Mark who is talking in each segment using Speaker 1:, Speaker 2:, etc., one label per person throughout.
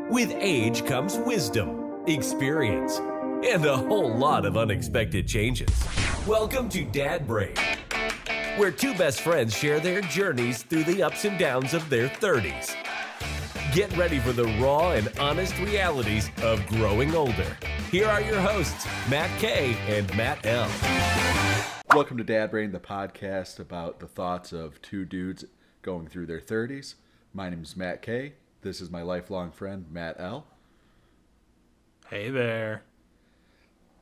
Speaker 1: With age comes wisdom, experience, and a whole lot of unexpected changes. Welcome to Dad Brain, where two best friends share their journeys through the ups and downs of their 30s. Get ready for the raw and honest realities of growing older. Here are your hosts, Matt K. and Matt L.
Speaker 2: Welcome to Dad Brain, the podcast about the thoughts of two dudes going through their 30s. My name is Matt K. This is my lifelong friend, Matt L.
Speaker 3: Hey there.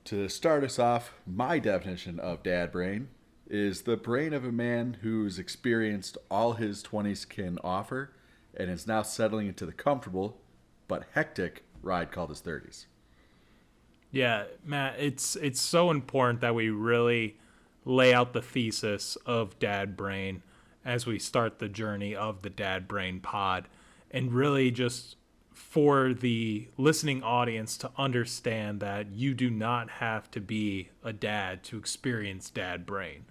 Speaker 2: To start us off, my definition of Dad Brain is the brain of a man who's experienced all his 20s can offer and is now settling into the comfortable but hectic ride called his 30s.
Speaker 3: Yeah, Matt, it's so important that we really lay out the thesis of Dad Brain as we start the journey of the Dad Brain pod, and really just for the listening audience to understand that you do not have to be a dad to experience Dad Brain.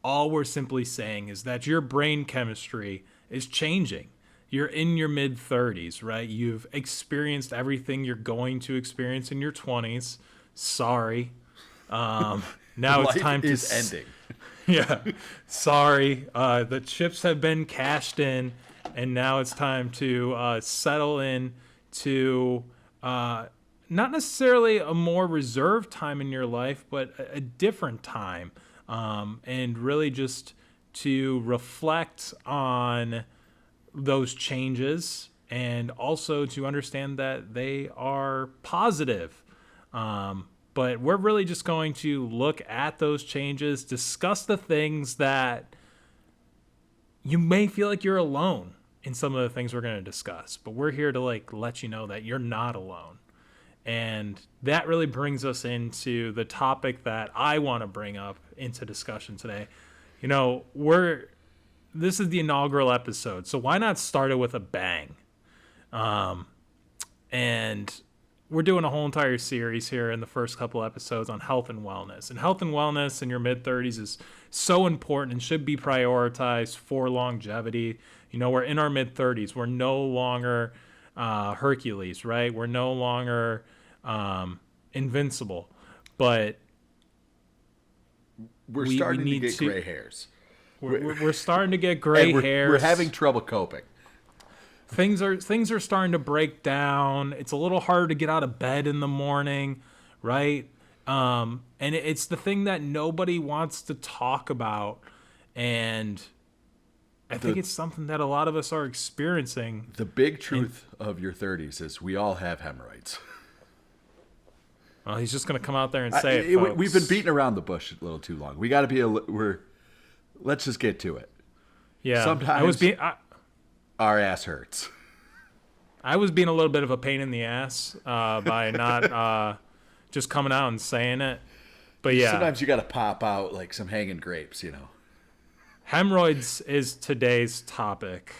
Speaker 3: All we're simply saying is that your brain chemistry is changing. You're in your mid-30s, right? You've experienced everything you're going to experience in your 20s. Sorry. Now it's time to...
Speaker 2: Life is ending.
Speaker 3: Yeah. Sorry. The chips have been cashed in, and now it's time to settle in to not necessarily a more reserved time in your life, but a different time. And really just to reflect on those changes and also to understand that they are positive. But we're really just going to look at those changes, discuss the things that you may feel like you're alone in some of the things we're going to discuss. But we're here to let you know that you're not alone. And that really brings us into the topic that I want to bring up into discussion today. You know, this is the inaugural episode, so why not start it with a bang? And we're doing a whole entire series here in the first couple episodes on health and wellness. And health and wellness in your mid-30s is so important and should be prioritized for longevity. You know, we're in our mid-30s. We're no longer Hercules, right? We're no longer invincible. But
Speaker 2: we're starting to get gray hairs.
Speaker 3: We're starting to get gray hairs.
Speaker 2: We're having trouble coping.
Speaker 3: Things are starting to break down. It's a little harder to get out of bed in the morning, right? And it's the thing that nobody wants to talk about. And I think it's something that a lot of us are experiencing.
Speaker 2: The big truth of your 30s is we all have hemorrhoids.
Speaker 3: Well, he's just going to come out there and say it, folks.
Speaker 2: We've been beating around the bush a little too long. We got to be let's just get to it.
Speaker 3: Yeah.
Speaker 2: Sometimes our ass hurts.
Speaker 3: I was being a little bit of a pain in the ass by not just coming out and saying it. But yeah.
Speaker 2: Sometimes you got to pop out like some hanging grapes, you know.
Speaker 3: Hemorrhoids is today's topic.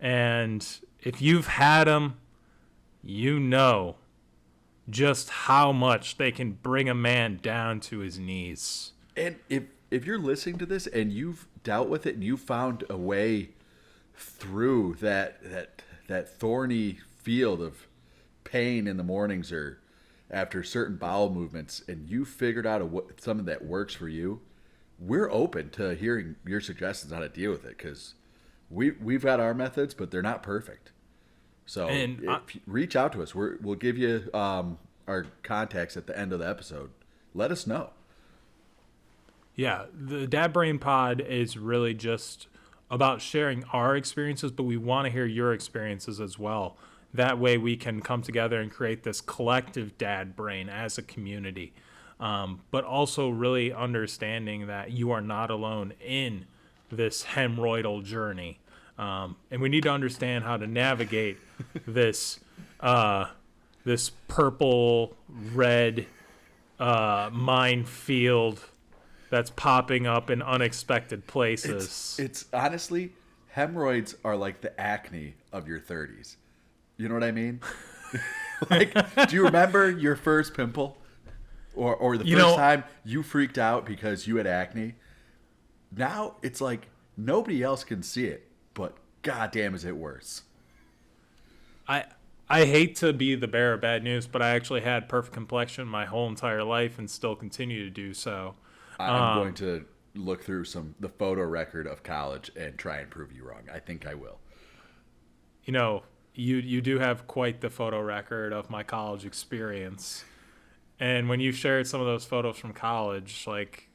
Speaker 3: And if you've had them, you know just how much they can bring a man down to his knees.
Speaker 2: And if you're listening to this and you've dealt with it and you found a way through that thorny field of pain in the mornings or after certain bowel movements, and you figured out something that works for you, we're open to hearing your suggestions on how to deal with it, because we've got our methods, but they're not perfect. So reach out to us. We'll give you our contacts at the end of the episode. Let us know.
Speaker 3: Yeah, the Dad Brain Pod is really just about sharing our experiences, but we want to hear your experiences as well. That way we can come together and create this collective Dad Brain as a community. But also really understanding that you are not alone in this hemorrhoidal journey. And we need to understand how to navigate this purple, red minefield that's popping up in unexpected places.
Speaker 2: It's honestly, hemorrhoids are like the acne of your 30s. You know what I mean? Like, do you remember your first pimple? Or the first time you freaked out because you had acne? Now it's like nobody else can see it, but goddamn is it worse.
Speaker 3: I hate to be the bearer of bad news, but I actually had perfect complexion my whole entire life and still continue to do so.
Speaker 2: I'm going to look through the photo record of college and try and prove you wrong. I think I will.
Speaker 3: You know, you do have quite the photo record of my college experience. And when you shared some of those photos from college, like,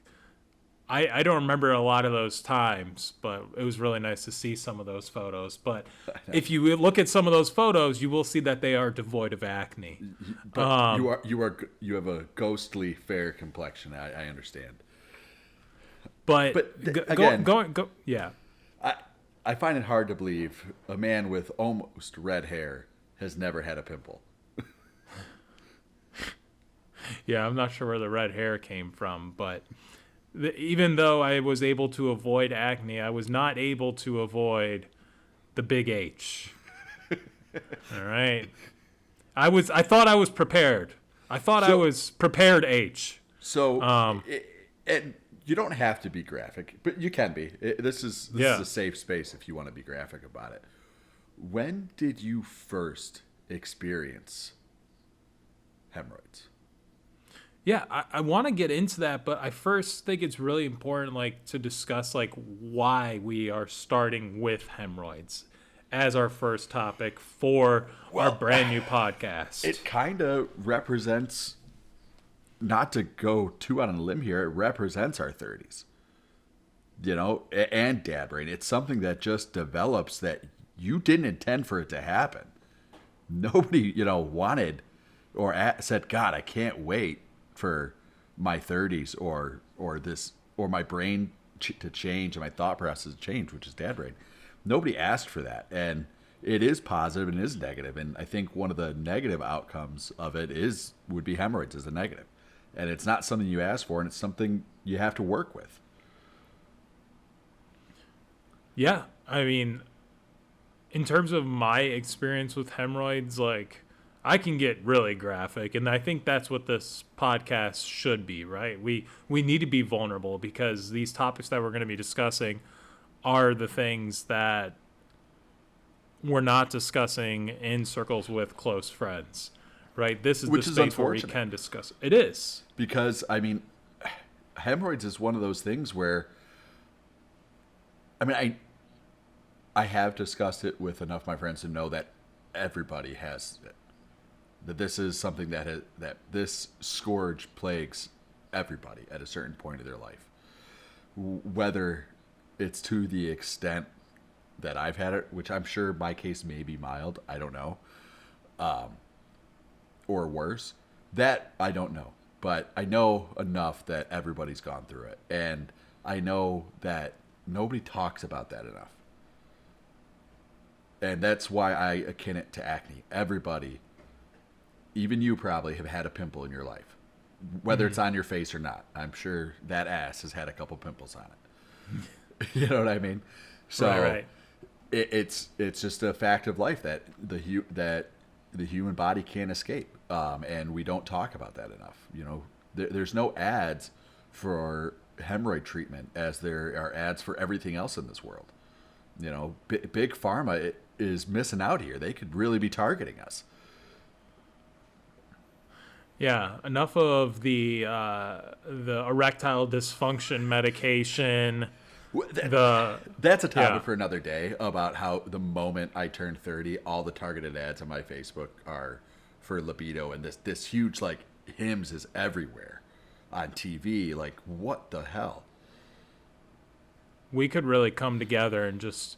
Speaker 3: I don't remember a lot of those times, but it was really nice to see some of those photos. But if you look at some of those photos, you will see that they are devoid of acne.
Speaker 2: But you have a ghostly fair complexion. I understand.
Speaker 3: But
Speaker 2: again,
Speaker 3: yeah.
Speaker 2: I find it hard to believe a man with almost red hair has never had a pimple.
Speaker 3: Yeah, I'm not sure where the red hair came from, but even though I was able to avoid acne, I was not able to avoid the big H. All right. I thought I was prepared. I thought I was prepared H.
Speaker 2: So, and you don't have to be graphic, but you can be. This is a safe space if you want to be graphic about it. When did you first experience hemorrhoids?
Speaker 3: Yeah, I want to get into that, but I first think it's really important, like, to discuss, like, why we are starting with hemorrhoids as our first topic for our brand new podcast.
Speaker 2: It kind of represents, not to go too on a limb here, it represents our 30s, and dad brain. It's something that just develops that you didn't intend for it to happen. Nobody, wanted or said, God, I can't wait for my 30s or my brain to change and my thought process to change, which is dad brain. Nobody asked for that, and it is positive and is negative. And I think one of the negative outcomes of it would be hemorrhoids as a negative, and it's not something you ask for, and it's something you have to work with.
Speaker 3: Yeah, I mean, in terms of my experience with hemorrhoids, like, I can get really graphic, and I think that's what this podcast should be, right? We need to be vulnerable because these topics that we're going to be discussing are the things that we're not discussing in circles with close friends, right? This is the space where we can discuss it. It is.
Speaker 2: Because, I mean, hemorrhoids is one of those things where, I mean, I have discussed it with enough of my friends to know that everybody has it. That this is something that this scourge plagues everybody at a certain point of their life. Whether it's to the extent that I've had it, which I'm sure my case may be mild, I don't know, or worse, that I don't know. But I know enough that everybody's gone through it. And I know that nobody talks about that enough. And that's why I akin it to acne. Everybody, even you probably, have had a pimple in your life, whether it's on your face or not. I'm sure that ass has had a couple pimples on it. You know what I mean? So
Speaker 3: right.
Speaker 2: It's just a fact of life that the human body can't escape, and we don't talk about that enough. There's no ads for hemorrhoid treatment as there are ads for everything else in this world. Big pharma is missing out here. They could really be targeting us.
Speaker 3: Yeah, enough of the erectile dysfunction medication.
Speaker 2: That's a topic for another day, about how the moment I turned 30, all the targeted ads on my Facebook are for libido, and this huge, like, Hims is everywhere on TV. Like, what the hell?
Speaker 3: We could really come together and just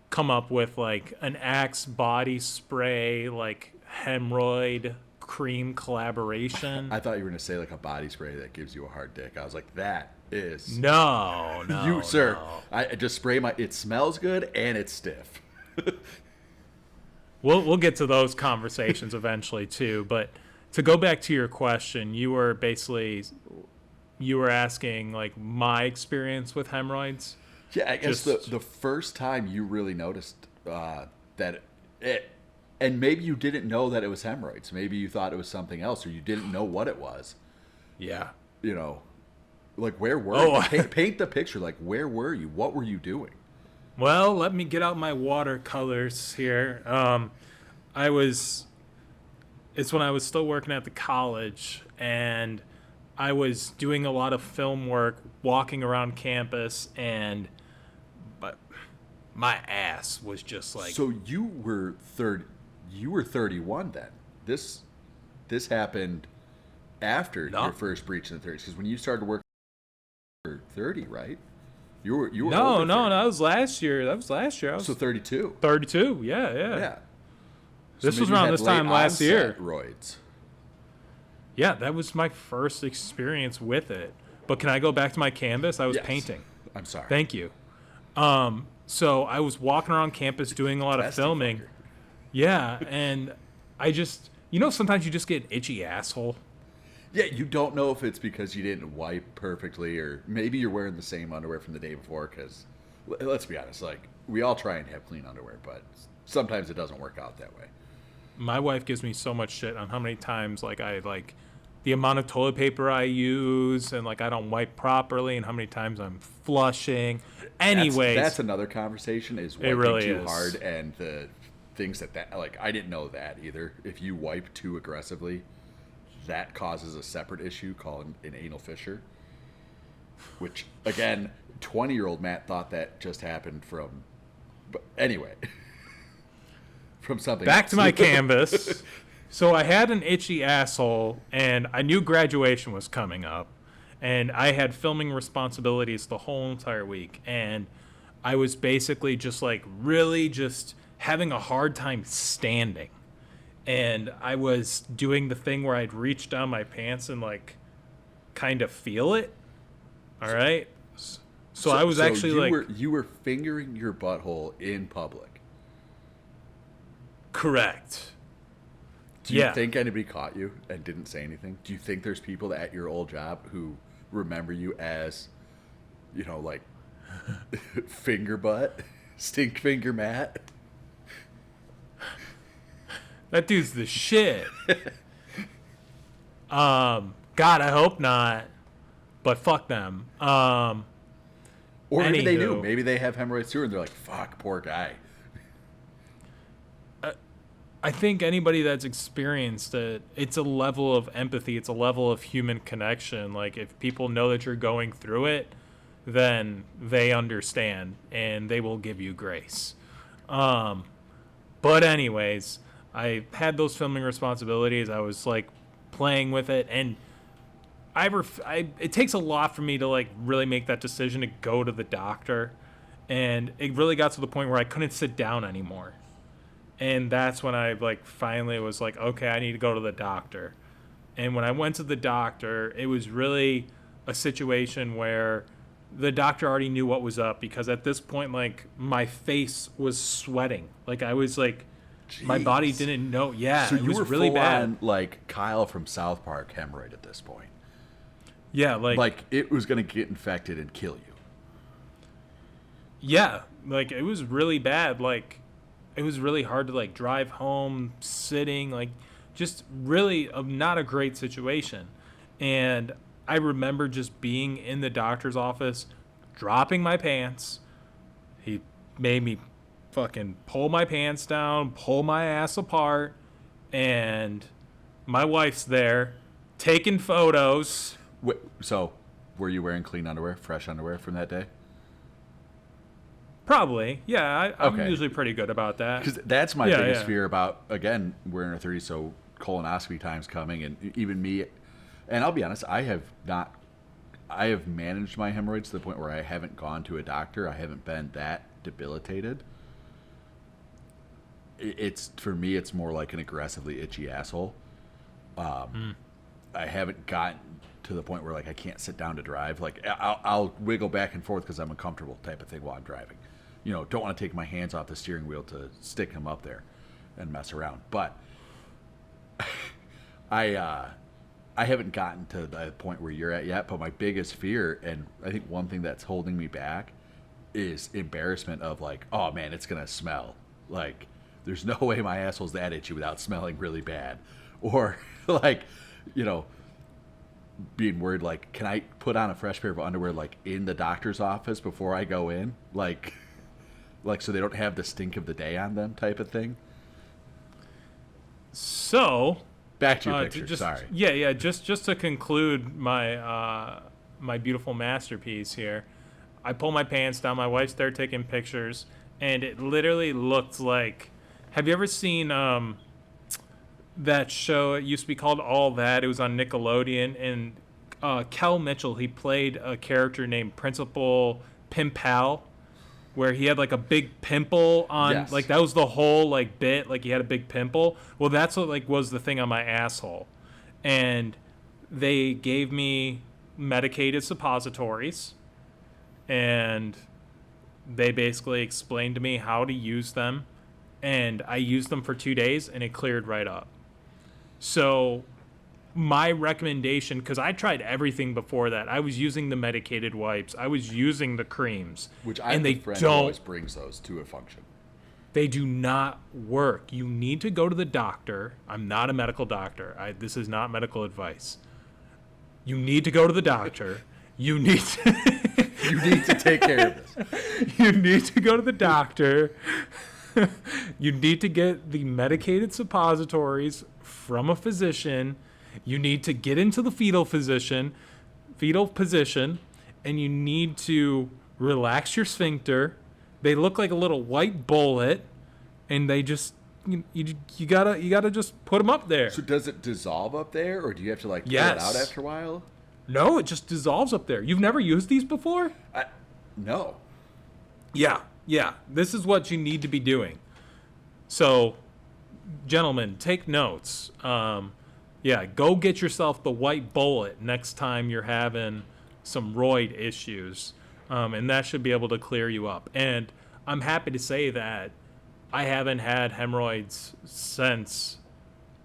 Speaker 3: come up with, like, an Axe body spray, like, hemorrhoid cream collaboration.
Speaker 2: I thought you were going to say, like, a body spray that gives you a hard dick. I was like, that is...
Speaker 3: No.
Speaker 2: You, sir.
Speaker 3: No.
Speaker 2: I just spray it smells good and it's stiff.
Speaker 3: We'll get to those conversations eventually, too. But to go back to your question, you were asking, like, my experience with hemorrhoids.
Speaker 2: Yeah, I guess the first time you really noticed that it, and maybe you didn't know that it was hemorrhoids. Maybe you thought it was something else, or you didn't know what it was.
Speaker 3: Yeah.
Speaker 2: Like, where were you? Paint the picture. Like, where were you? What were you doing?
Speaker 3: Well, let me get out my watercolors here. it's when I was still working at the college, and I was doing a lot of film work, walking around campus, but my ass was just like.
Speaker 2: So you were 31 then. This happened after your first breach in the 30s, because when you started working, you were 30, right? You were
Speaker 3: No,
Speaker 2: over 30.
Speaker 3: that was last year. I was
Speaker 2: So 32.
Speaker 3: 32. Yeah.
Speaker 2: Yeah. So
Speaker 3: This was
Speaker 2: maybe you
Speaker 3: around
Speaker 2: had
Speaker 3: this time
Speaker 2: late
Speaker 3: last year.
Speaker 2: onset Roids.
Speaker 3: Yeah, that was my first experience with it. But can I go back to my canvas? I was
Speaker 2: Yes.
Speaker 3: painting.
Speaker 2: I'm sorry.
Speaker 3: Thank you. So I was walking around campus doing a lot of
Speaker 2: Plastic
Speaker 3: filming.
Speaker 2: fucker.
Speaker 3: Yeah, and I just, sometimes you just get an itchy asshole.
Speaker 2: Yeah, you don't know if it's because you didn't wipe perfectly, or maybe you're wearing the same underwear from the day before, because let's be honest, like, we all try and have clean underwear, but sometimes it doesn't work out that way.
Speaker 3: My wife gives me so much shit on how many times, the amount of toilet paper I use, and, I don't wipe properly, and how many times I'm flushing. Anyways.
Speaker 2: That's another conversation, is wiping
Speaker 3: really
Speaker 2: too
Speaker 3: is.
Speaker 2: hard, and the things that I didn't know that either. If you wipe too aggressively, that causes a separate issue called an anal fissure, which, again, 20-year-old Matt thought that just happened from, but anyway, from something
Speaker 3: Back
Speaker 2: else.
Speaker 3: to my canvas. So I had an itchy asshole, and I knew graduation was coming up, and I had filming responsibilities the whole entire week, and I was basically just really just having a hard time standing. And I was doing the thing where I'd reach down my pants and kind of feel it. All right. So I was actually
Speaker 2: you were fingering your butthole in public.
Speaker 3: Correct.
Speaker 2: Do you think anybody caught you and didn't say anything? Do you think there's people at your old job who remember you as, finger butt, stink finger Matt?
Speaker 3: That dude's the shit. God, I hope not. But fuck them.
Speaker 2: Or maybe they do.
Speaker 3: Anywho.
Speaker 2: Maybe they have hemorrhoids too, and they're like, "Fuck, poor guy."
Speaker 3: I think anybody that's experienced it, it's a level of empathy. It's a level of human connection. If people know that you're going through it, then they understand and they will give you grace. But anyways, I had those filming responsibilities. I was playing with it, and it takes a lot for me to really make that decision to go to the doctor, and it really got to the point where I couldn't sit down anymore, and that's when I finally was okay, I need to go to the doctor. And when I went to the doctor, it was really a situation where the doctor already knew what was up, because at this point my face was sweating, I was my body didn't know. Yeah,
Speaker 2: So
Speaker 3: it
Speaker 2: you
Speaker 3: was
Speaker 2: were
Speaker 3: really
Speaker 2: full
Speaker 3: bad.
Speaker 2: on Kyle from South Park hemorrhoid at this point.
Speaker 3: Yeah,
Speaker 2: It was gonna get infected and kill you.
Speaker 3: yeah, it was really bad. It was really hard to drive home sitting, just really not a great situation. And I remember just being in the doctor's office, dropping my pants. He made me fucking pull my pants down, pull my ass apart, and my wife's there taking photos.
Speaker 2: Wait, so, were you wearing clean underwear, fresh underwear from that day?
Speaker 3: Probably, yeah. I'm
Speaker 2: Okay.
Speaker 3: usually pretty good about that.
Speaker 2: Because that's my
Speaker 3: Yeah,
Speaker 2: biggest
Speaker 3: yeah.
Speaker 2: fear about, again, we're in our 30s, so colonoscopy time's coming, and even me, and I'll be honest, I have managed my hemorrhoids to the point where I haven't gone to a doctor. I haven't been that debilitated. It's, for me, it's more like an aggressively itchy asshole. I haven't gotten to the point where I can't sit down to drive. I'll wiggle back and forth because I'm uncomfortable type of thing while I'm driving. Don't want to take my hands off the steering wheel to stick them up there and mess around. But I haven't gotten to the point where you're at yet. But my biggest fear, and I think one thing that's holding me back, is embarrassment of oh man, it's gonna smell. There's no way my asshole's that itchy without smelling really bad, or being worried can I put on a fresh pair of underwear in the doctor's office before I go in, so they don't have the stink of the day on them type of thing.
Speaker 3: So
Speaker 2: Back to your picture. Sorry.
Speaker 3: Yeah. Just to conclude my my beautiful masterpiece here, I pull my pants down. My wife started taking pictures, and it literally looked like. Have you ever seen that show? It used to be called All That. It was on Nickelodeon, and Kel Mitchell, he played a character named Principal Pimpal, where he had like a big pimple on,
Speaker 2: Yes.
Speaker 3: like that was the whole like bit, like he had a big pimple. Well, that's what like was the thing on my asshole, and they gave me medicated suppositories, and they basically explained to me how to use them, and I used them for 2 days, and it cleared right up. So my recommendation, because I tried everything before that. I was using the medicated wipes. I was using the creams.
Speaker 2: Which I
Speaker 3: and
Speaker 2: have
Speaker 3: they
Speaker 2: a friend who always brings those to a function.
Speaker 3: They do not work. You need to go to the doctor. I'm not a medical doctor. This is not medical advice. You need to go to the doctor. You need to
Speaker 2: You need to take care of this.
Speaker 3: you need to go to the doctor. You need to get the medicated suppositories from a physician. You need to get into the fetal position, and you need to relax your sphincter. They look like a little white bullet, and they just you gotta just put them up there.
Speaker 2: So does it dissolve up there, or do you have to like pull
Speaker 3: Yes.
Speaker 2: it out after a while?
Speaker 3: No, it just dissolves up there. You've never used these before?
Speaker 2: No.
Speaker 3: Yeah. This is what you need to be doing. So, gentlemen, take notes. Go get yourself the white bullet next time you're having some roid issues, and that should be able to clear you up. And I'm happy to say that I haven't had hemorrhoids since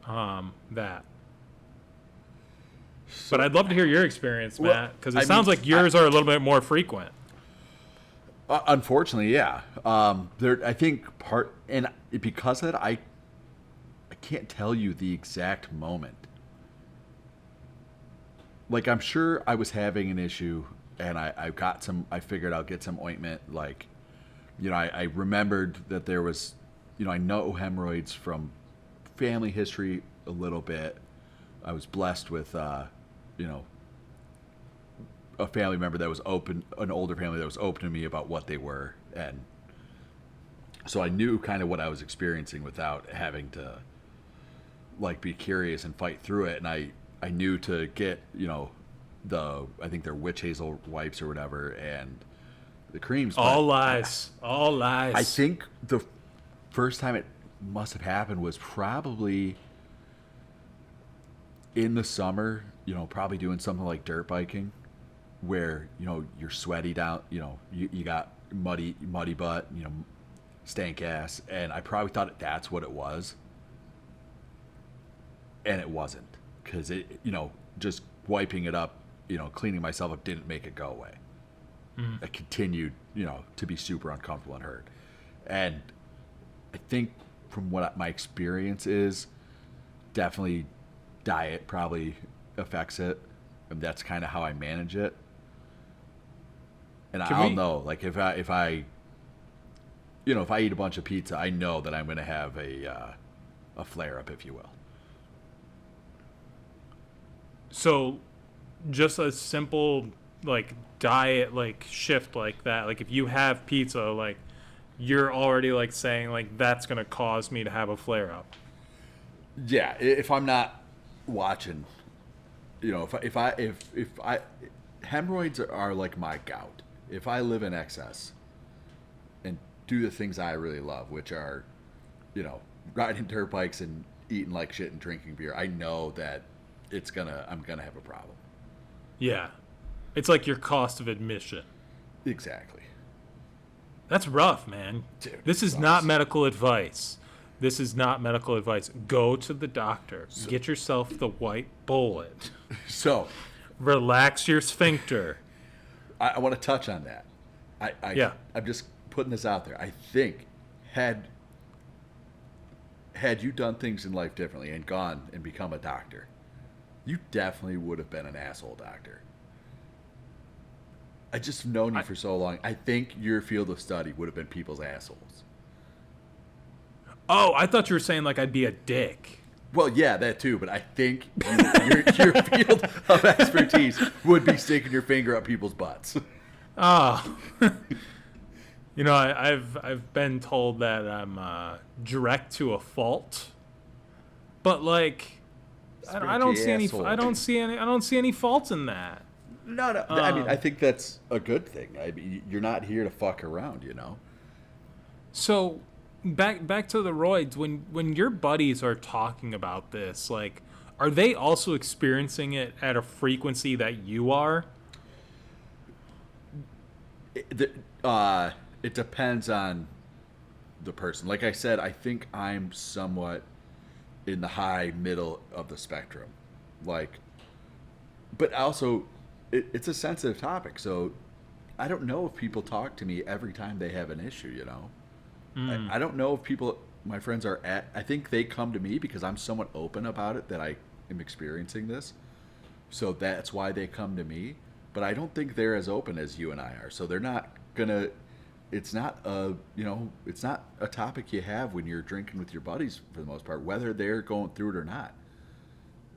Speaker 3: that. But I'd love to hear your experience, Matt, because it sounds like yours are a little bit more frequent.
Speaker 2: Unfortunately, yeah. I think because of that, I can't tell you the exact moment. Like, I'm sure I was having an issue, and I figured I'll get some ointment. Like, I remembered that there was, I know hemorrhoids from family history a little bit. I was blessed with, a family member that was open, an older family that was open to me about what they were. And so I knew kind of what I was experiencing without having to like be curious and fight through it. And I knew to get, I think they're witch hazel wipes or whatever, and the creams.
Speaker 3: All lies.
Speaker 2: I think the first time it must have happened was probably in the summer, probably doing something like dirt biking, where you're sweaty down, you got muddy butt, stank ass, and I probably thought that's what it was, and it wasn't, because it just wiping it up, cleaning myself up didn't make it go away. I continued to be super uncomfortable and hurt, and I think from what my experience is, definitely diet probably affects it, and that's kind of how I manage it. And I'll know, like, if I eat a bunch of pizza, I know that I'm going to have a flare up, if you will.
Speaker 3: So, just a simple like diet like shift like that. Like, if you have pizza, like you're already like saying like that's going to cause me to have a flare up.
Speaker 2: Yeah, if I'm not watching, if I hemorrhoids are like my gout. If I live in excess and do the things I really love, which are, riding dirt bikes and eating like shit and drinking beer, I know that I'm gonna have a problem.
Speaker 3: Yeah. It's like your cost of admission.
Speaker 2: Exactly.
Speaker 3: That's rough, man.
Speaker 2: Dude,
Speaker 3: this is
Speaker 2: sucks.
Speaker 3: not medical advice. This is not medical advice. Go to the doctor. Get yourself the white bullet.
Speaker 2: So,
Speaker 3: relax your sphincter.
Speaker 2: I want to touch on that. I'm just putting this out there. I think had you done things in life differently and gone and become a doctor, you definitely would have been an asshole doctor. I just known you for so long. I think your field of study would have been people's assholes.
Speaker 3: Oh, I thought you were saying like I'd be a dick.
Speaker 2: Well, yeah, that too. But I think your field of expertise would be sticking your finger up people's butts.
Speaker 3: Oh, I've been told that I'm direct to a fault, but like, I don't see any.
Speaker 2: Asshole.
Speaker 3: I don't see any fault in that.
Speaker 2: No. I mean, I think that's a good thing. I mean, you're not here to fuck around,
Speaker 3: So, back to the roids. When your buddies are talking about this, like, are they also experiencing it at a frequency that you are?
Speaker 2: It depends on the person. Like I said, I think I'm somewhat in the high middle of the spectrum. Like, but also, it's a sensitive topic, so I don't know if people talk to me every time they have an issue. I don't know if my friends are I think they come to me because I'm somewhat open about it, that I am experiencing this. So that's why they come to me. But I don't think they're as open as you and I are. So they're not gonna, it's not it's not a topic you have when you're drinking with your buddies for the most part, whether they're going through it or not.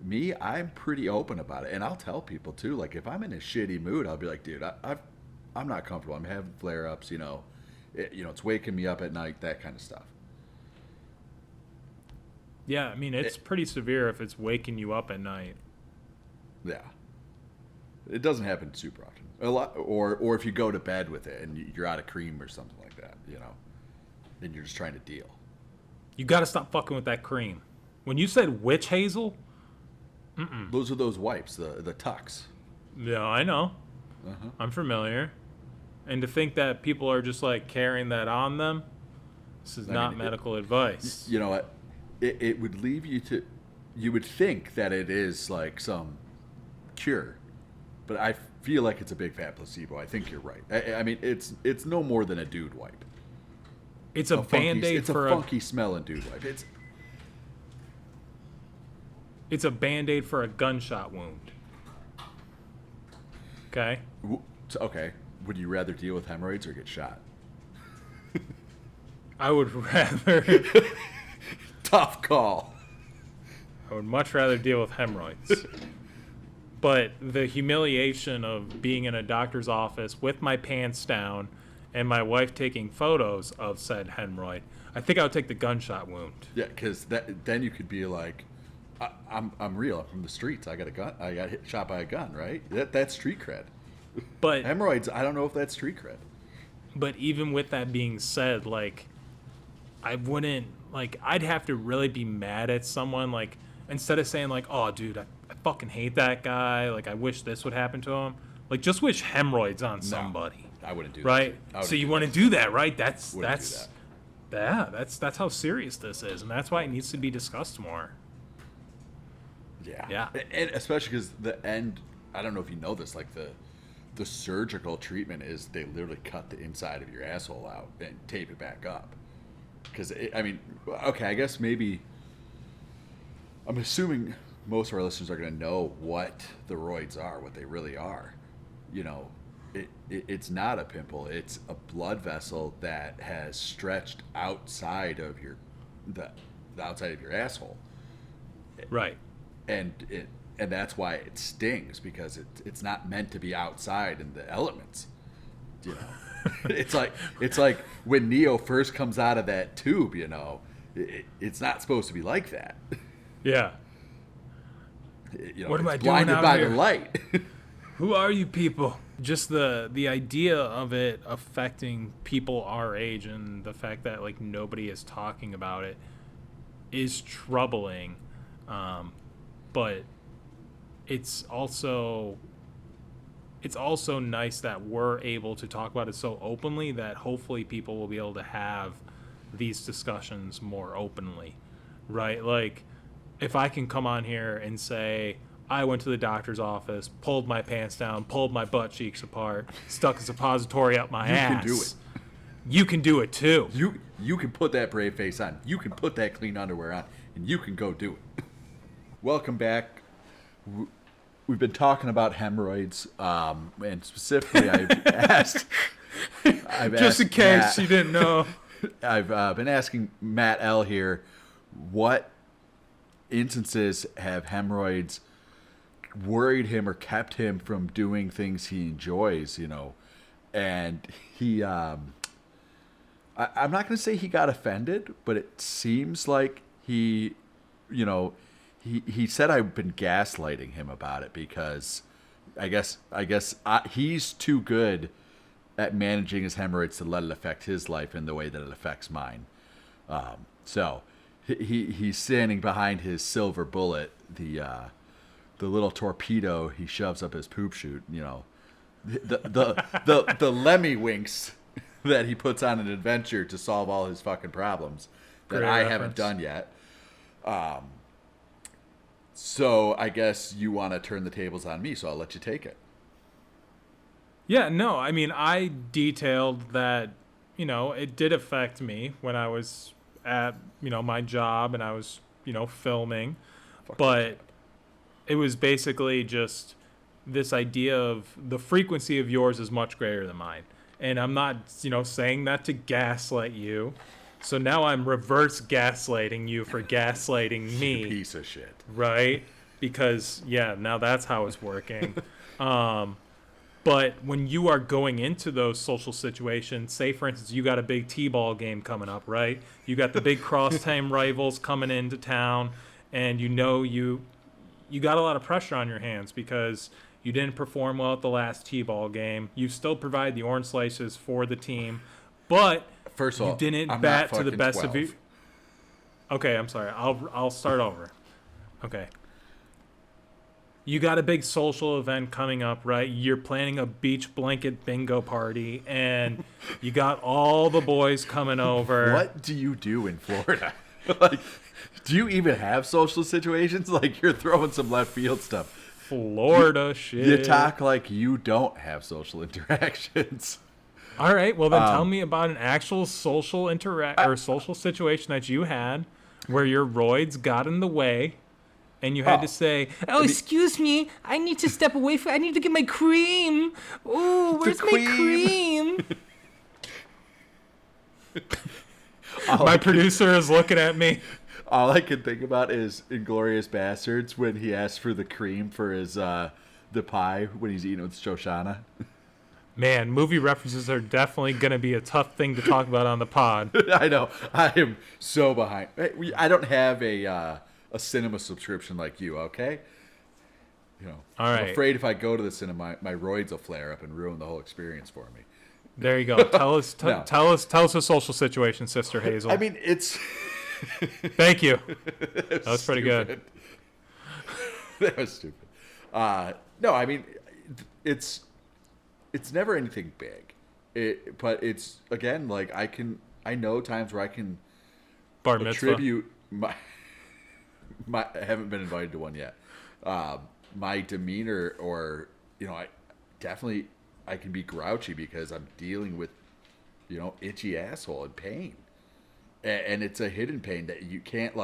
Speaker 2: Me, I'm pretty open about it. And I'll tell people too, like if I'm in a shitty mood, I'll be like, dude, I'm not comfortable. I'm having flare-ups, it's waking me up at night, that kind of stuff.
Speaker 3: Yeah, I mean, it's pretty severe if it's waking you up at night.
Speaker 2: Yeah. It doesn't happen super often. A lot, or if you go to bed with it and you're out of cream or something like that, then you're just trying to deal.
Speaker 3: You got to stop fucking with that cream. When you said witch hazel,
Speaker 2: those are those wipes, the Tucks.
Speaker 3: Yeah, I know.
Speaker 2: Uh-huh.
Speaker 3: I'm familiar. And to think that people are just like carrying that on them, this is not medical advice.
Speaker 2: You know what? It would leave you would think that it is like some cure, but I feel like it's a big fat placebo. I think you're right. I mean, it's no more than a dude wipe.
Speaker 3: It's a Band-Aid
Speaker 2: it's
Speaker 3: for
Speaker 2: a funky smelling dude wipe.
Speaker 3: It's a Band-Aid for a gunshot wound. Okay?
Speaker 2: Okay. Would you rather deal with hemorrhoids or get shot?
Speaker 3: I would rather...
Speaker 2: Tough call.
Speaker 3: I would much rather deal with hemorrhoids. But the humiliation of being in a doctor's office with my pants down and my wife taking photos of said hemorrhoid, I think I would take the gunshot wound.
Speaker 2: Yeah, because then you could be like, I'm real. I'm from the streets. I got a gun. I got shot by a gun, right? That's street cred.
Speaker 3: But
Speaker 2: hemorrhoids, I don't know if that's street cred.
Speaker 3: But even with that being said, like, I wouldn't, like, I'd have to really be mad at someone, like, instead of saying, like, oh, dude, I fucking hate that guy, like, I wish this would happen to him, like, just wish hemorrhoids on somebody.
Speaker 2: I wouldn't do
Speaker 3: right?
Speaker 2: that. Right?
Speaker 3: So you want to do that, right? That's
Speaker 2: that.
Speaker 3: Yeah, that's how serious this is, and that's why it needs to be discussed more.
Speaker 2: Yeah. And especially because the end, I don't know if you know this, like, the surgical treatment is they literally cut the inside of your asshole out and tape it back up. Because, okay, I guess maybe, I'm assuming most of our listeners are going to know what the roids are, what they really are. It's not a pimple. It's a blood vessel that has stretched outside of the outside of your asshole.
Speaker 3: Right.
Speaker 2: And that's why it stings, because it's not meant to be outside in the elements. It's like when Neo first comes out of that tube, it's not supposed to be like that.
Speaker 3: Yeah. What am I doing
Speaker 2: blinded
Speaker 3: out
Speaker 2: by
Speaker 3: here?
Speaker 2: the light.
Speaker 3: Who are you people? Just the idea of it affecting people our age, and the fact that like nobody is talking about it is troubling. But it's also nice that we're able to talk about it so openly that hopefully people will be able to have these discussions more openly, right? Like, if I can come on here and say, I went to the doctor's office, pulled my pants down, pulled my butt cheeks apart, stuck a suppository up my ass.
Speaker 2: You can do it.
Speaker 3: You can do it too.
Speaker 2: You can put that brave face on. You can put that clean underwear on, and you can go do it. Welcome back. We've been talking about hemorrhoids, and specifically, I've asked
Speaker 3: just in case
Speaker 2: Matt,
Speaker 3: you didn't know.
Speaker 2: I've been asking Matt L here, what instances have hemorrhoids worried him or kept him from doing things he enjoys, and he I'm not going to say he got offended, but it seems like he said I've been gaslighting him about it because I guess he's too good at managing his hemorrhoids to let it affect his life in the way that it affects mine. So he's standing behind his silver bullet, the little torpedo he shoves up his poop chute, the Lemmy winks that he puts on an adventure to solve all his fucking problems that
Speaker 3: Great
Speaker 2: I
Speaker 3: reference.
Speaker 2: haven't done yet. So I guess you want to turn the tables on me, so I'll let you take it.
Speaker 3: Yeah, no, I mean, I detailed that, it did affect me when I was at, my job and I was, filming. But it was basically just this idea of the frequency of yours is much greater than mine. And I'm not, saying that to gaslight you. So now I'm reverse gaslighting you for gaslighting me.
Speaker 2: Piece of shit.
Speaker 3: Right? Because, now that's how it's working. But when you are going into those social situations, say, for instance, you got a big T-ball game coming up, right? You got the big cross-time rivals coming into town, and you got a lot of pressure on your hands because you didn't perform well at the last T-ball game. You still provide the orange slices for the team, but
Speaker 2: First of all,
Speaker 3: you didn't
Speaker 2: I'm
Speaker 3: bat
Speaker 2: not
Speaker 3: to the
Speaker 2: fucking
Speaker 3: best
Speaker 2: 12.
Speaker 3: of you. Okay, I'm sorry. I'll start over. Okay. You got a big social event coming up, right? You're planning a beach blanket bingo party, and you got all the boys coming over.
Speaker 2: What do you do in Florida? Like, do you even have social situations? Like, you're throwing some left field stuff.
Speaker 3: Florida shit.
Speaker 2: You talk like you don't have social interactions.
Speaker 3: All right, well then tell me about an actual social or social situation that you had where your roids got in the way. And you had to say, excuse me, I need to step away I need to get my cream. Ooh, where's my cream? My producer is looking at me.
Speaker 2: All I can think about is Inglourious Bastards when he asked for the cream for his the pie when he's eating with Shoshana.
Speaker 3: Man, movie references are definitely going to be a tough thing to talk about on the pod.
Speaker 2: I know. I am so behind. I don't have a cinema subscription like you, okay?
Speaker 3: All
Speaker 2: I'm
Speaker 3: right.
Speaker 2: afraid if I go to the cinema, my roids will flare up and ruin the whole experience for me.
Speaker 3: There you go. Tell us
Speaker 2: No.
Speaker 3: tell us a social situation, Sister Hazel.
Speaker 2: I mean, it's
Speaker 3: Thank you. That was pretty good.
Speaker 2: That was stupid. No, I mean, it's never anything big. But it's, again, like I know times where I can
Speaker 3: Bar mitzvah.
Speaker 2: attribute my I haven't been invited to one yet. My demeanor, or I can be grouchy because I'm dealing with itchy asshole and pain, and it's a hidden pain that you can't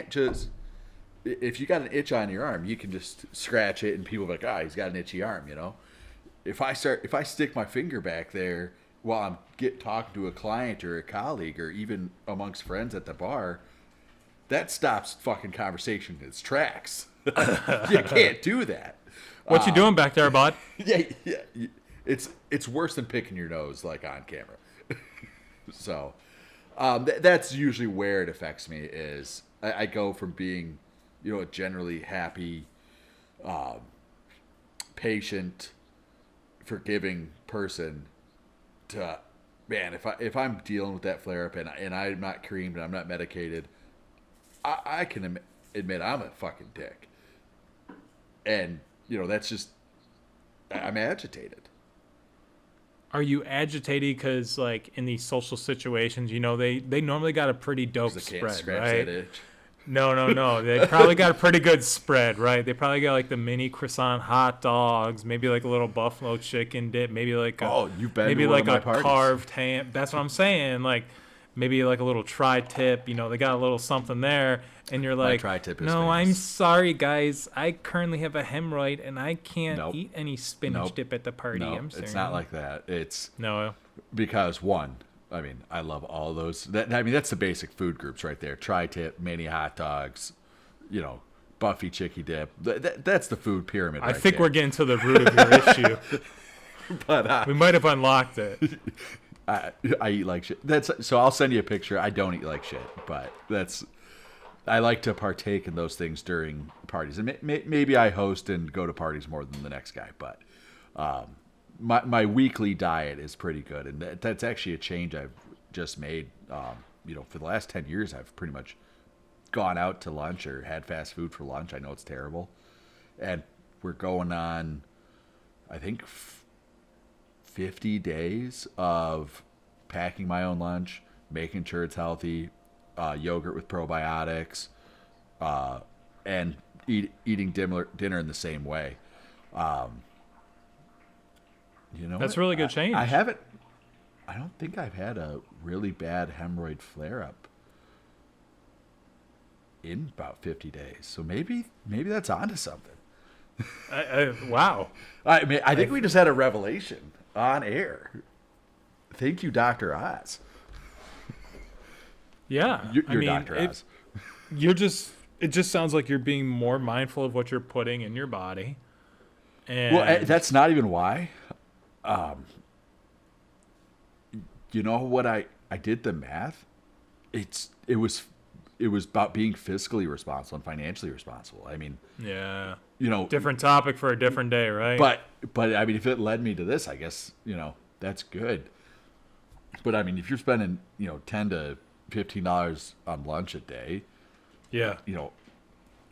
Speaker 2: just, if you got an itch on your arm, you can just scratch it and people are like, he's got an itchy arm. If I stick my finger back there while I'm talking to a client or a colleague or even amongst friends at the bar, that stops fucking conversation in its tracks. You can't do that.
Speaker 3: What you doing back there, bud?
Speaker 2: Yeah. It's worse than picking your nose, like, on camera. So that's usually where it affects me. Is I go from being, a generally happy, patient, forgiving person to, man, if I'm dealing with that flare up and I'm not creamed and I'm not medicated, I can admit I'm a fucking dick. And, that's just, I'm agitated.
Speaker 3: Are you agitated because, like, in these social situations, they normally got a pretty dope
Speaker 2: I can't
Speaker 3: spread,
Speaker 2: scratch
Speaker 3: right?
Speaker 2: that itch.
Speaker 3: No. They probably got a pretty good spread, right? They probably got, like, the mini croissant hot dogs, maybe, like, a little buffalo chicken dip, maybe, like,
Speaker 2: you've been
Speaker 3: maybe
Speaker 2: to one
Speaker 3: like
Speaker 2: of my
Speaker 3: a
Speaker 2: parties.
Speaker 3: carved ham. That's what I'm saying. Like, maybe, like, a little tri-tip. They got a little something there. And you're like,
Speaker 2: tri-tip is
Speaker 3: no,
Speaker 2: famous.
Speaker 3: I'm sorry, guys. I currently have a hemorrhoid, and I can't
Speaker 2: Nope.
Speaker 3: eat any spinach
Speaker 2: Nope.
Speaker 3: dip at the party.
Speaker 2: No,
Speaker 3: I'm sorry.
Speaker 2: it's not like that. It's
Speaker 3: No.
Speaker 2: because, one, I mean, I love all those. That's the basic food groups right there. Tri-tip, mini hot dogs, Buffy chicky dip. That's the food pyramid.
Speaker 3: I think we're getting to the root of your issue.
Speaker 2: But
Speaker 3: we might have unlocked it.
Speaker 2: I eat like shit. So I'll send you a picture. I don't eat like shit, but I like to partake in those things during parties, and maybe I host and go to parties more than the next guy. But my weekly diet is pretty good, and that's actually a change I've just made. For the last 10 years, I've pretty much gone out to lunch or had fast food for lunch. I know it's terrible, and we're going on, I think, 50 days of packing my own lunch, making sure it's healthy, yogurt with probiotics, and eating dinner in the same way.
Speaker 3: That's really good change.
Speaker 2: I don't think I've had a really bad hemorrhoid flare-up in about 50 days. So maybe that's onto something.
Speaker 3: Wow.
Speaker 2: I think we just had a revelation on air. Thank you, Dr. Oz.
Speaker 3: Yeah.
Speaker 2: You're Dr. Oz.
Speaker 3: It just sounds like you're being more mindful of what you're putting in your body. And
Speaker 2: that's not even why. What I did the math. It was about being fiscally responsible and financially responsible. I mean,
Speaker 3: yeah.
Speaker 2: Different
Speaker 3: topic for a different day, right?
Speaker 2: But I mean, if it led me to this, I guess, that's good. But I mean, if you're spending, $10 to $15 on lunch a day,
Speaker 3: yeah,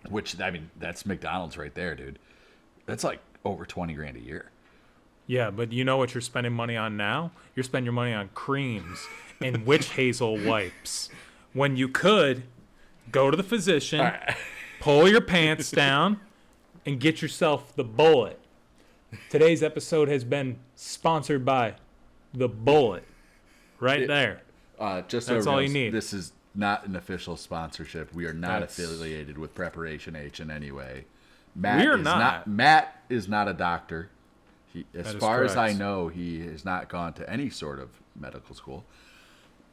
Speaker 2: which, I mean, that's McDonald's right there, dude. That's like over 20 grand a year.
Speaker 3: Yeah, but you know what you're spending money on now? You're spending your money on creams and witch hazel wipes when you could go to the physician, pull your pants down, and get yourself the bullet. Today's episode has been sponsored by the bullet. There.
Speaker 2: Just so
Speaker 3: that's all you need.
Speaker 2: This is not an official sponsorship. We are not affiliated with Preparation H in any way. Matt is not a doctor. As far as I know, he has not gone to any sort of medical school.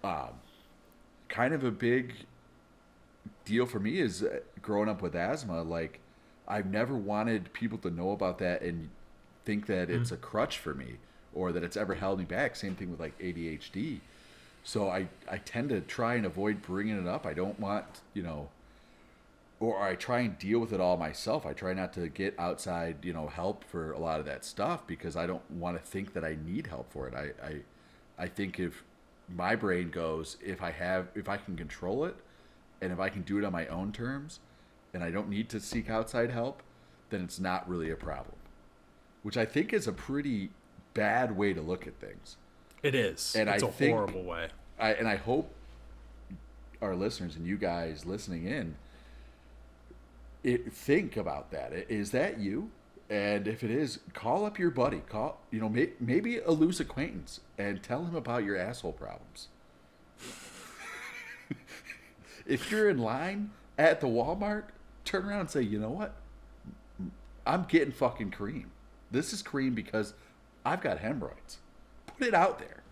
Speaker 2: Kind of a big deal for me is growing up with asthma. Like, I've never wanted people to know about that and think that it's a crutch for me or that it's ever held me back. Same thing with like ADHD. So I tend to try and avoid bringing it up. I don't want, or I try and deal with it all myself. I try not to get outside, help for a lot of that stuff because I don't want to think that I need help for it. I think if my brain goes, if I can control it and if I can do it on my own terms and I don't need to seek outside help, then it's not really a problem, which I think is a pretty bad way to look at things.
Speaker 3: It is.
Speaker 2: And
Speaker 3: it's a horrible way.
Speaker 2: I hope our listeners and you guys listening in, think about that. Is that you? And if it is, call up your buddy. Maybe a loose acquaintance and tell him about your asshole problems. If you're in line at the Walmart, turn around and say, you know what? I'm getting fucking cream. This is cream because I've got hemorrhoids. Put it out there.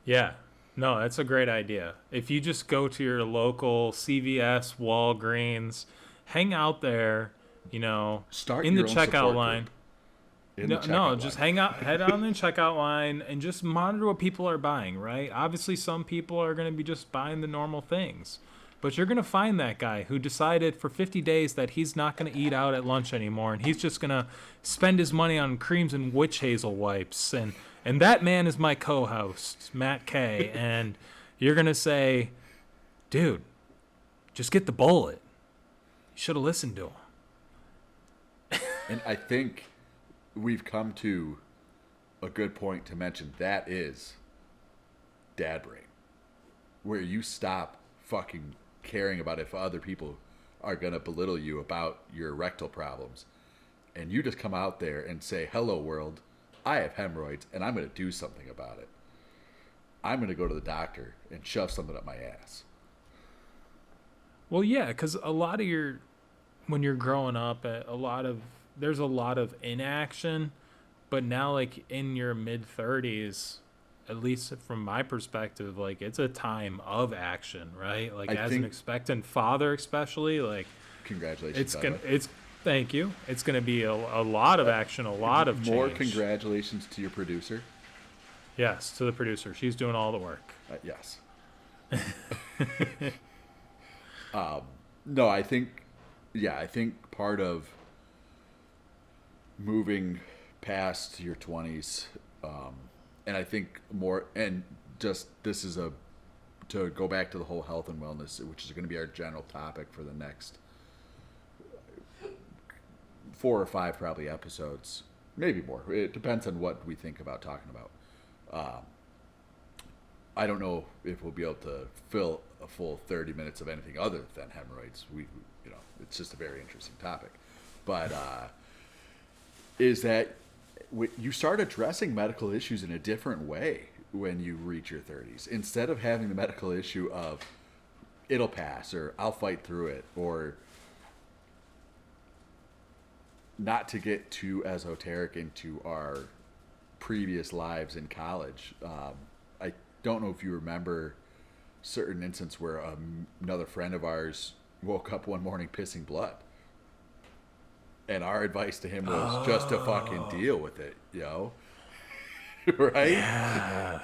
Speaker 3: Yeah. No, that's a great idea. If you just go to your local CVS, Walgreens, hang out there,
Speaker 2: Start
Speaker 3: in the
Speaker 2: your own
Speaker 3: checkout line.
Speaker 2: Just
Speaker 3: head out in the checkout line and just monitor what people are buying, right? Obviously, some people are going to be just buying the normal things. But you're going to find that guy who decided for 50 days that he's not going to eat out at lunch anymore, and he's just going to spend his money on creams and witch hazel wipes. And that man is my co-host, Matt K. And you're going to say, dude, just get the bullet. You should have listened to him.
Speaker 2: And I think we've come to a good point to mention that is dad brain, where you stop fucking caring about if other people are going to belittle you about your rectal problems. And you just come out there and say, hello, world. I have hemorrhoids, and I'm going to do something about it. I'm going to go to the doctor and shove something up my ass.
Speaker 3: Well, yeah, because when you're growing up, there's a lot of inaction, but now, like, in your mid-30s, at least from my perspective, like it's a time of action, right? Like as an expectant father, especially, like
Speaker 2: congratulations.
Speaker 3: Thank you. It's gonna be a lot of action, a lot of
Speaker 2: more
Speaker 3: change.
Speaker 2: Congratulations to your producer.
Speaker 3: Yes, to the producer. She's doing all the work.
Speaker 2: Yes. No, I think part of moving past your 20s, and I think more, and just this is to go back to the whole health and wellness, which is going to be our general topic for the next 4 or 5 probably episodes, maybe more. It depends on what we think about talking about. I don't know if we'll be able to fill a full 30 minutes of anything other than hemorrhoids. It's just a very interesting topic. But is that you start addressing medical issues in a different way when you reach your 30s. Instead of having the medical issue of it'll pass or I'll fight through it, or not to get too esoteric into our previous lives in college. I don't know if you remember certain instance where another friend of ours woke up one morning pissing blood. And our advice to him was just to fucking deal with it, right? Yeah.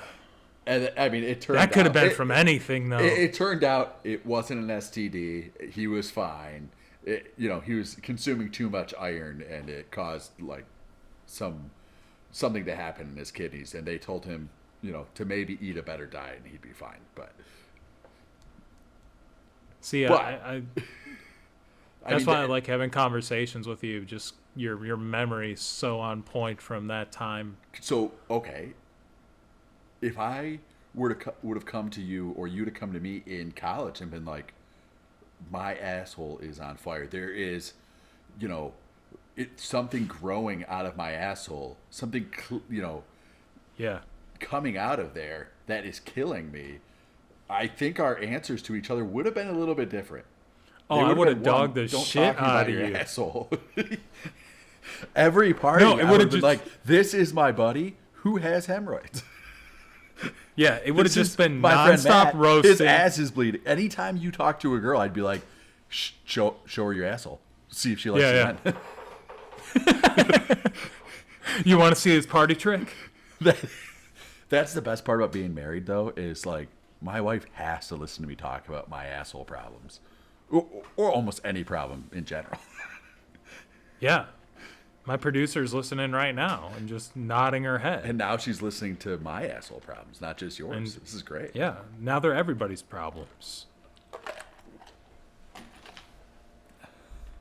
Speaker 2: And I mean, it turned out...
Speaker 3: That could have been from anything, though.
Speaker 2: It turned out it wasn't an STD. He was fine. He was consuming too much iron, and it caused, like, something to happen in his kidneys. And they told him, to maybe eat a better diet, and he'd be fine. But...
Speaker 3: See, that's why I like having conversations with you. Just your memory's so on point from that time.
Speaker 2: So, okay, if I would have come to you, or you to come to me in college and been like, my asshole is on fire. There is, it's something growing out of my asshole. Something, coming out of there that is killing me. I think our answers to each other would have been a little bit different.
Speaker 3: Oh, I would have dogged the shit out of you.
Speaker 2: Asshole. Every party,
Speaker 3: no, it would have
Speaker 2: been like, this is my buddy who has hemorrhoids.
Speaker 3: Yeah, it would have just been
Speaker 2: my
Speaker 3: nonstop roasting.
Speaker 2: His ass is bleeding. Anytime you talk to a girl, I'd be like, show her your asshole. See if she likes it.
Speaker 3: You want to see his party trick?
Speaker 2: That's the best part about being married, though, is like, my wife has to listen to me talk about my asshole problems. Or almost any problem in general.
Speaker 3: Yeah. My producer's listening right now and just nodding her head.
Speaker 2: And now she's listening to my asshole problems, not just yours. And this is great.
Speaker 3: Yeah. Now they're everybody's problems.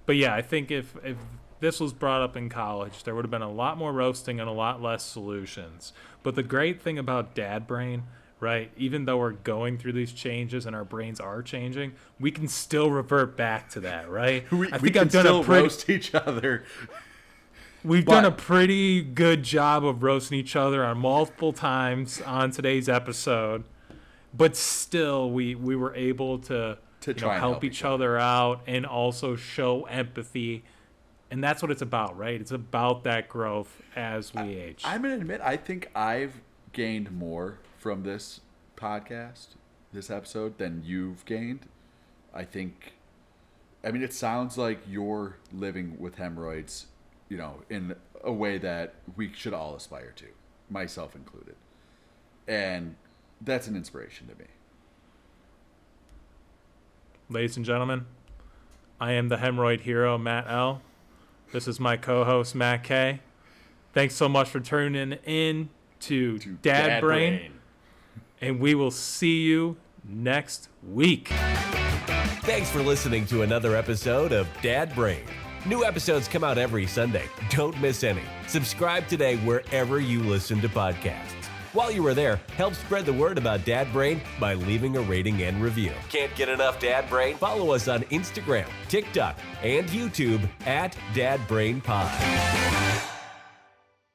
Speaker 3: But yeah, I think if this was brought up in college, there would have been a lot more roasting and a lot less solutions. But the great thing about Dad Brain, right, even though we're going through these changes and our brains are changing, we can still revert back to that, right?
Speaker 2: we can still roast each other.
Speaker 3: We've done a pretty good job of roasting each other on multiple times on today's episode, but still we were able to try and help each other out and also show empathy. And that's what it's about, right? It's about that growth as we age.
Speaker 2: I'm going to admit, I think I've gained more from this podcast, this episode, than you've gained. It sounds like you're living with hemorrhoids, in a way that we should all aspire to, myself included. And that's an inspiration to me.
Speaker 3: Ladies and gentlemen, I am the hemorrhoid hero, Matt L. This is my co-host, Matt K. Thanks so much for tuning in to Dad Brain. And we will see you next week.
Speaker 1: Thanks for listening to another episode of Dad Brain. New episodes come out every Sunday. Don't miss any. Subscribe today wherever you listen to podcasts. While you are there, help spread the word about Dad Brain by leaving a rating and review. Can't get enough Dad Brain? Follow us on Instagram, TikTok, and YouTube at Dad Brain Pod.